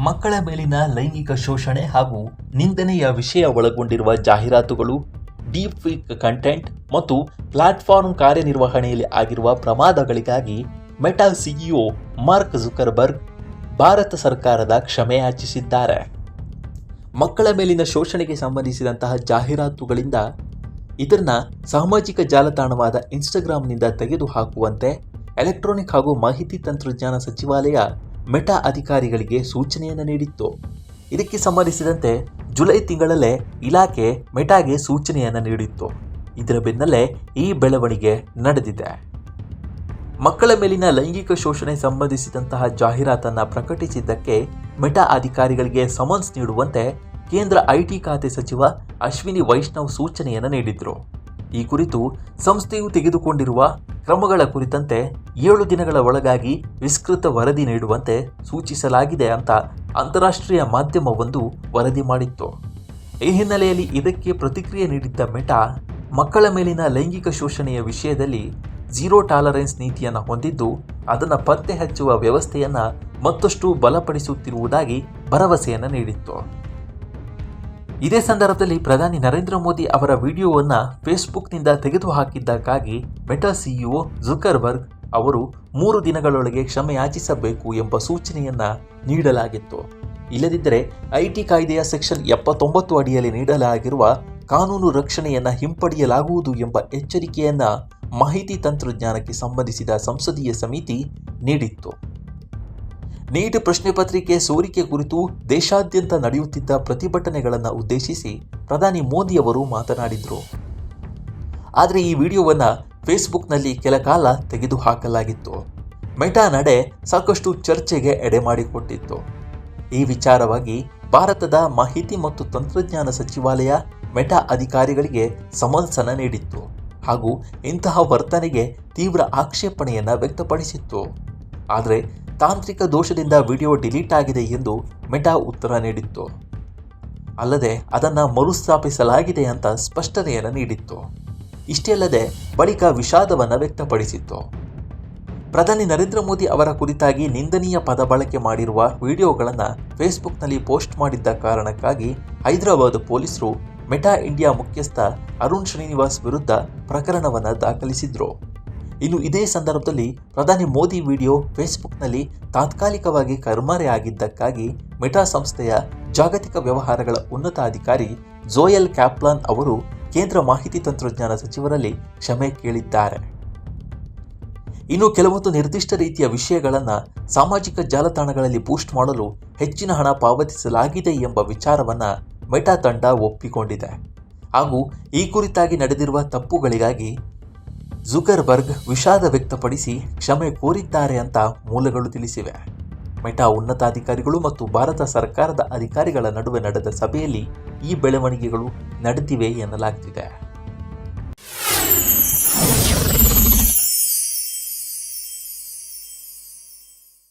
ಮಕ್ಕಳ ಮೇಲಿನ ಲೈಂಗಿಕ ಶೋಷಣೆ ಹಾಗೂ ನಿಂದನೆಯ ವಿಷಯ ಒಳಗೊಂಡಿರುವ ಜಾಹೀರಾತುಗಳು, ಡೀಪ್ ಫೇಕ್ ಕಂಟೆಂಟ್ ಮತ್ತು ಪ್ಲಾಟ್ಫಾರ್ಮ್ ಕಾರ್ಯನಿರ್ವಹಣೆಯಲ್ಲಿ ಆಗಿರುವ ಪ್ರಮಾದಗಳಿಗಾಗಿ ಮೆಟಾ ಸಿಇಒ ಮಾರ್ಕ್ ಜುಕರ್ಬರ್ಗ್ ಭಾರತ ಸರ್ಕಾರದ ಕ್ಷಮೆ ಯಾಚಿಸಿದ್ದಾರೆ. ಮಕ್ಕಳ ಮೇಲಿನ ಶೋಷಣೆಗೆ ಸಂಬಂಧಿಸಿದಂತಹ ಜಾಹೀರಾತುಗಳಿಂದ ಇದನ್ನ ಸಾಮಾಜಿಕ ಜಾಲತಾಣವಾದ ಇನ್ಸ್ಟಾಗ್ರಾಂನಿಂದ ತೆಗೆದುಹಾಕುವಂತೆ ಎಲೆಕ್ಟ್ರಾನಿಕ್ ಹಾಗೂ ಮಾಹಿತಿ ತಂತ್ರಜ್ಞಾನ ಸಚಿವಾಲಯ ಮೆಟಾ ಅಧಿಕಾರಿಗಳಿಗೆ ಸೂಚನೆಯನ್ನು ನೀಡಿತ್ತು. ಇದಕ್ಕೆ ಸಂಬಂಧಿಸಿದಂತೆ ಜುಲೈ ತಿಂಗಳಲ್ಲೇ ಇಲಾಖೆ ಮೆಟಾಗೆ ಸೂಚನೆಯನ್ನು ನೀಡಿತ್ತು. ಇದರ ಬೆನ್ನಲ್ಲೇ ಈ ಬೆಳವಣಿಗೆ ನಡೆದಿದೆ. ಮಕ್ಕಳ ಮೇಲಿನ ಲೈಂಗಿಕ ಶೋಷಣೆ ಸಂಬಂಧಿಸಿದಂತಹ ಜಾಹೀರಾತನ್ನು ಪ್ರಕಟಿಸಿದ್ದಕ್ಕೆ ಮೆಟಾ ಅಧಿಕಾರಿಗಳಿಗೆ ಸಮನ್ಸ್ ನೀಡುವಂತೆ ಕೇಂದ್ರ ಐಟಿ ಖಾತೆ ಸಚಿವ ಅಶ್ವಿನಿ ವೈಷ್ಣವ್ ಸೂಚನೆಯನ್ನು ನೀಡಿದರು. ಈ ಕುರಿತು ಸಂಸ್ಥೆಯು ತೆಗೆದುಕೊಂಡಿರುವ ಕ್ರಮಗಳ ಕುರಿತಂತೆ 7 ದಿನಗಳ ಒಳಗಾಗಿ ವಿಸ್ತೃತ ವರದಿ ನೀಡುವಂತೆ ಸೂಚಿಸಲಾಗಿದೆ ಅಂತ ಅಂತಾರಾಷ್ಟ್ರೀಯ ಮಾಧ್ಯಮವೊಂದು ವರದಿ ಮಾಡಿತ್ತು. ಈ ಹಿನ್ನೆಲೆಯಲ್ಲಿ ಇದಕ್ಕೆ ಪ್ರತಿಕ್ರಿಯೆ ನೀಡಿದ್ದ ಮೆಟಾ, ಮಕ್ಕಳ ಮೇಲಿನ ಲೈಂಗಿಕ ಶೋಷಣೆಯ ವಿಷಯದಲ್ಲಿ ಝೀರೋ ಟಾಲರೆನ್ಸ್ ನೀತಿಯನ್ನು ಹೊಂದಿದ್ದು ಅದನ್ನು ಪತ್ತೆ ಹಚ್ಚುವ ವ್ಯವಸ್ಥೆಯನ್ನು ಮತ್ತಷ್ಟು ಬಲಪಡಿಸುತ್ತಿರುವುದಾಗಿ ಭರವಸೆಯನ್ನು ನೀಡಿತ್ತು. ಇದೇ ಸಂದರ್ಭದಲ್ಲಿ ಪ್ರಧಾನಿ ನರೇಂದ್ರ ಮೋದಿ ಅವರ ವಿಡಿಯೋವನ್ನು ಫೇಸ್ಬುಕ್ನಿಂದ ತೆಗೆದುಹಾಕಿದ್ದಕ್ಕಾಗಿ ಮೆಟಾ ಸಿಇಒ ಜುಕರ್ಬರ್ಗ್ ಅವರು 3 ದಿನಗಳೊಳಗೆ ಕ್ಷಮೆ ಯಾಚಿಸಬೇಕು ಎಂಬ ಸೂಚನೆಯನ್ನು ನೀಡಲಾಗಿತ್ತು. ಇಲ್ಲದಿದ್ದರೆ ಐಟಿ ಕಾಯ್ದೆಯ ಸೆಕ್ಷನ್ 79 ಅಡಿಯಲ್ಲಿ ನೀಡಲಾಗಿರುವ ಕಾನೂನು ರಕ್ಷಣೆಯನ್ನು ಹಿಂಪಡೆಯಲಾಗುವುದು ಎಂಬ ಎಚ್ಚರಿಕೆಯನ್ನು ಮಾಹಿತಿ ತಂತ್ರಜ್ಞಾನಕ್ಕೆ ಸಂಬಂಧಿಸಿದ ಸಂಸದೀಯ ಸಮಿತಿ ನೀಡಿತ್ತು. ನೀಟ್ ಪ್ರಶ್ನೆ ಪತ್ರಿಕೆ ಸೋರಿಕೆ ಕುರಿತು ದೇಶಾದ್ಯಂತ ನಡೆಯುತ್ತಿದ್ದ ಪ್ರತಿಭಟನೆಗಳನ್ನು ಉದ್ದೇಶಿಸಿ ಪ್ರಧಾನಿ ಮೋದಿ ಅವರು ಮಾತನಾಡಿದರು. ಆದರೆ ಈ ವಿಡಿಯೋವನ್ನು ಫೇಸ್ಬುಕ್ನಲ್ಲಿ ಕೆಲ ಕಾಲ ತೆಗೆದುಹಾಕಲಾಗಿತ್ತು. ಮೆಟಾ ನಡೆ ಸಾಕಷ್ಟು ಚರ್ಚೆಗೆ ಎಡೆಮಾಡಿಕೊಟ್ಟಿತ್ತು. ಈ ವಿಚಾರವಾಗಿ ಭಾರತದ ಮಾಹಿತಿ ಮತ್ತು ತಂತ್ರಜ್ಞಾನ ಸಚಿವಾಲಯ ಮೆಟಾ ಅಧಿಕಾರಿಗಳಿಗೆ ಸಮನ್ಸ್ ಅನ್ನು ನೀಡಿತ್ತು ಹಾಗೂ ಇಂತಹ ವರ್ತನೆಗೆ ತೀವ್ರ ಆಕ್ಷೇಪಣೆಯನ್ನು ವ್ಯಕ್ತಪಡಿಸಿತ್ತು. ಆದರೆ ತಾಂತ್ರಿಕ ದೋಷದಿಂದ ವಿಡಿಯೋ ಡಿಲೀಟ್ ಆಗಿದೆ ಎಂದು ಮೆಟಾ ಉತ್ತರ ನೀಡಿತ್ತು. ಅಲ್ಲದೆ ಅದನ್ನು ಮರುಸ್ಥಾಪಿಸಲಾಗಿದೆ ಅಂತ ಸ್ಪಷ್ಟನೆಯನ್ನು ನೀಡಿತ್ತು. ಇಷ್ಟೇ ಅಲ್ಲದೆ ಬಳಿಕ ವಿಷಾದವನ್ನು ವ್ಯಕ್ತಪಡಿಸಿತ್ತು. ಪ್ರಧಾನಿ ನರೇಂದ್ರ ಮೋದಿ ಅವರ ಕುರಿತಾಗಿ ನಿಂದನೀಯ ಪದ ಬಳಕೆ ಮಾಡಿರುವ ವಿಡಿಯೋಗಳನ್ನು ಫೇಸ್ಬುಕ್ನಲ್ಲಿ ಪೋಸ್ಟ್ ಮಾಡಿದ್ದ ಕಾರಣಕ್ಕಾಗಿ ಹೈದರಾಬಾದ್ ಪೊಲೀಸರು ಮೆಟಾ ಇಂಡಿಯಾ ಮುಖ್ಯಸ್ಥ ಅರುಣ್ ಶ್ರೀನಿವಾಸ್ ವಿರುದ್ಧ ಪ್ರಕರಣವನ್ನು ದಾಖಲಿಸಿದ್ರು. ಇನ್ನು ಇದೇ ಸಂದರ್ಭದಲ್ಲಿ ಪ್ರಧಾನಿ ಮೋದಿ ವಿಡಿಯೋ ಫೇಸ್ಬುಕ್ನಲ್ಲಿ ತಾತ್ಕಾಲಿಕವಾಗಿ ಕಣ್ಮರೆಯಾಗಿದ್ದಕ್ಕಾಗಿ ಮೆಟಾ ಸಂಸ್ಥೆಯ ಜಾಗತಿಕ ವ್ಯವಹಾರಗಳ ಉನ್ನತ ಅಧಿಕಾರಿ ಜೋಯಲ್ ಕ್ಯಾಪ್ಲಾನ್ ಅವರು ಕೇಂದ್ರ ಮಾಹಿತಿ ತಂತ್ರಜ್ಞಾನ ಸಚಿವರಲ್ಲಿ ಕ್ಷಮೆ ಕೇಳಿದ್ದಾರೆ. ಇನ್ನು ಕೆಲವೊಂದು ನಿರ್ದಿಷ್ಟ ರೀತಿಯ ವಿಷಯಗಳನ್ನು ಸಾಮಾಜಿಕ ಜಾಲತಾಣಗಳಲ್ಲಿ ಪೋಸ್ಟ್ ಮಾಡಲು ಹೆಚ್ಚಿನ ಹಣ ಪಾವತಿಸಲಾಗಿದೆ ಎಂಬ ವಿಚಾರವನ್ನು ಮೆಟಾ ತಂಡ ಒಪ್ಪಿಕೊಂಡಿದೆ ಹಾಗೂ ಈ ಕುರಿತಾಗಿ ನಡೆದಿರುವ ತಪ್ಪುಗಳಿಗಾಗಿ ಜುಕರ್ಬರ್ಗ್ ವಿಷಾದ ವ್ಯಕ್ತಪಡಿಸಿ ಕ್ಷಮೆ ಕೋರಿದ್ದಾರೆ ಅಂತ ಮೂಲಗಳು ತಿಳಿಸಿವೆ. ಮೆಟಾ ಉನ್ನತಾಧಿಕಾರಿಗಳು ಮತ್ತು ಭಾರತ ಸರ್ಕಾರದ ಅಧಿಕಾರಿಗಳ ನಡುವೆ ನಡೆದ ಸಭೆಯಲ್ಲಿ ಈ ಬೆಳವಣಿಗೆಗಳು ನಡೆದಿವೆ ಎನ್ನಲಾಗ್ತಿದೆ.